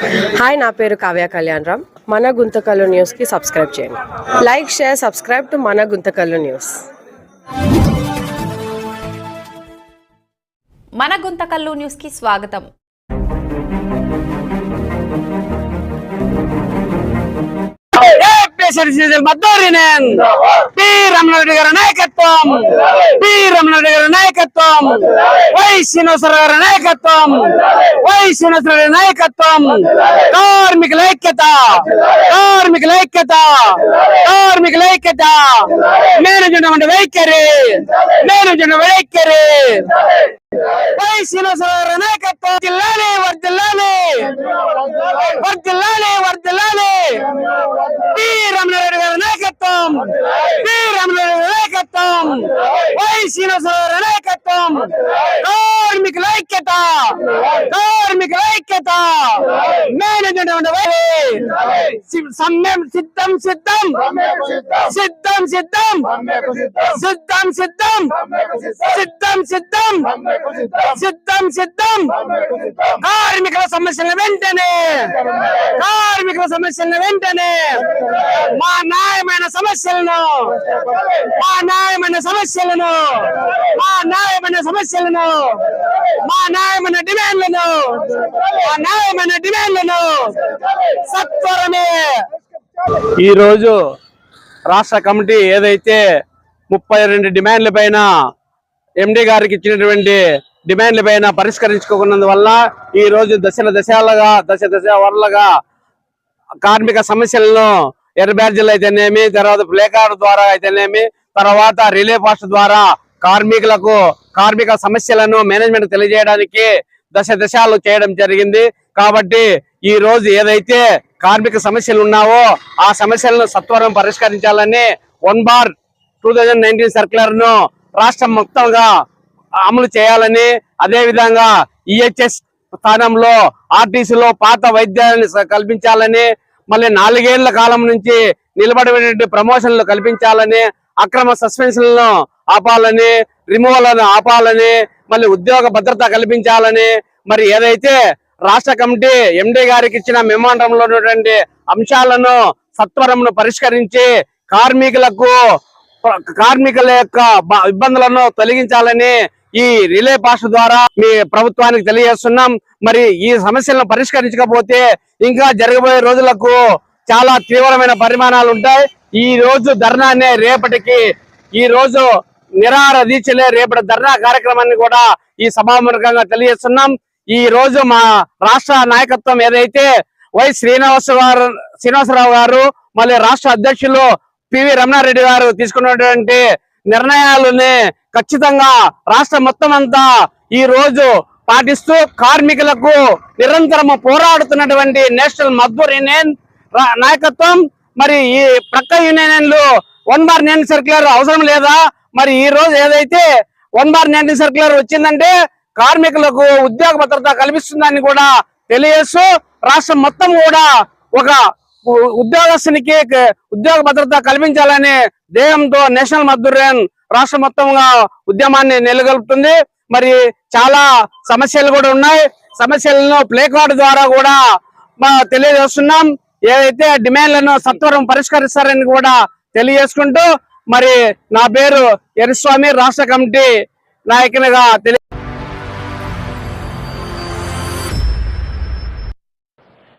Hi, నా పేరు కావ్య కళ్యాణరామ్. మన గుంతకల్లు న్యూస్కి సబ్స్క్రైబ్ చేయండి. లైక్, షేర్, సబ్స్క్రైబ్ టు మన గుంతకల్లు న్యూస్. మన గుంతకల్లు న్యూస్కి స్వాగతం. రమణారెడ్డి గారి నాయకత్వం, రమణారెడ్డి గారి నాయకత్వం, వై శ్రీనివాసరావు గారి నాయకత్వం, వై శ్రీనివాసరావు గారి నాయకత్వం. కార్మికుల ఐక్యత, కార్మికుల ఐక్యత, కార్మికుల ఐక్యత. మేనేజ్మెంట్ వైఖరి, మేనేజ్మెంట్ వైఖరి. వై శ్రీనివాసరావు గారి నాయకత్వం. వర్దిల్లాలి, వర్దిల్లాలి, వర్దిల్లాలి, వర్దిల్లాలి. రమణారెడ్డి గారి నాయకత్వం, రమణారెడ్డి గారి నాయకత్వం, వై శ్రీనివాసరావు గారి నాయకత్వం. కార్మికుల ఐక్యత, కార్మికుల ఐక్యత. మేనేజ్మెంట్ సమ్మెం సిద్ధం, సిద్ధం, సిద్ధం, సిద్ధం, సిద్ధం, సిద్ధం, సిద్ధం, సిద్ధం, సిద్ధం, సిద్ధం. కార్మికుల సమస్యల వెంటనే, కార్మికుల సమస్యల వెంటనే మా న్యాయమైన సమస్యలను, మా న్యాయమైన సమస్యలను, మా న్యాయమైన సమస్యలను, మా న్యాయమైన డిమాండ్లను, మా న్యాయమైన డిమాండ్లను సత్వరమే. ఈ రోజు రాష్ట్ర కమిటీ ఏదైతే 32 డిమాండ్ల పైన ఎండి గారికి ఇచ్చినటువంటి డిమాండ్ల పైన పరిష్కరించుకున్నందువల్ల ఈ రోజు దశ వర్లుగా కార్మిక సమస్యలను ఎర్ర బ్యాడ్జీలు అయితేనేమి, తర్వాత ప్లే కార్డు ద్వారా అయితేనేమి, తర్వాత రిలే పోస్ట్ ద్వారా కార్మికులకు కార్మిక సమస్యలను మేనేజ్మెంట్ తెలియజేయడానికి దశలు చేయడం జరిగింది. కాబట్టి ఈ రోజు ఏదైతే కార్మిక సమస్యలు ఉన్నావో ఆ సమస్యలను సత్వరం పరిష్కరించాలని 1/2019 సర్క్యులర్ ను రాష్ట్రం మొత్తంగా అమలు చేయాలని, అదే విధంగా ఈహెచ్ఎస్ స్థానంలో ఆర్టీసీలో పాత వైద్యాన్ని కల్పించాలని, మళ్ళీ 4 ఏళ్ల కాలం నుంచి నిలబడినటువంటి ప్రమోషన్లు కల్పించాలని, అక్రమ సస్పెన్షన్లను ఆపాలని, రిమూవల్ను ఆపాలని, మళ్ళీ ఉద్యోగ భద్రత కల్పించాలని, మరి ఏదైతే రాష్ట్ర కమిటీ ఎండి గారికి ఇచ్చిన మెమోరాండంలో ఉన్నటువంటి అంశాలను సత్వరమును పరిష్కరించి కార్మికుల యొక్క ఇబ్బందులను తొలగించాలని ఈ రిలే పాస్ట్ ద్వారా మీ ప్రభుత్వానికి తెలియజేస్తున్నాం. మరి ఈ సమస్యలను పరిష్కరించకపోతే ఇంకా జరగబోయే రోజులకు చాలా తీవ్రమైన పరిమాణాలు ఉంటాయి. ఈ రోజు ధర్నానే రేపటికి, ఈ రోజు నిరాహార దీక్షలే రేపటి ధర్నా కార్యక్రమాన్ని కూడా ఈ సభాముఖంగా తెలియజేస్తున్నాం. ఈ రోజు మా రాష్ట్ర నాయకత్వం ఏదైతే వై శ్రీనివాసరావు గారు, మళ్ళీ రాష్ట్ర అధ్యక్షులు పివి రమణారెడ్డి గారు తీసుకున్నటువంటి నిర్ణయాలని ఖచ్చితంగా రాష్ట్రం మొత్తం అంతా ఈ రోజు పాటిస్తూ కార్మికులకు నిరంతరం పోరాడుతున్నటువంటి నేషనల్ మజ్దూర్ యూనియన్ నాయకత్వం, మరి ఈ ప్రక్క యూనియన్లు 1/19 సర్క్యులర్ అవసరం లేదా? మరి ఈ రోజు ఏదైతే 1/19 సర్క్యులర్ వచ్చిందంటే కార్మికులకు ఉద్యోగ భద్రత కల్పిస్తుందని కూడా తెలియజేస్తూ రాష్ట్రం మొత్తం కూడా ఒక ఉద్యోగస్తునికి ఉద్యోగ భద్రత కల్పించాలనే ధ్యేయంతో నేషనల్ మజ్దూర్ యూనియన్ రాష్ట్ర మొత్తంగా ఉద్యమాన్ని నెలకొల్పుతుంది. మరి చాలా సమస్యలు కూడా ఉన్నాయి. సమస్యలను ప్లే కార్డు ద్వారా కూడా తెలియజేస్తున్నాం. ఏదైతే డిమాండ్లను సత్వరం పరిష్కరిస్తారని కూడా తెలియజేసుకుంటూ, మరి నా పేరు ఎర్రస్వామి, రాష్ట్ర కమిటీ నాయకునిగా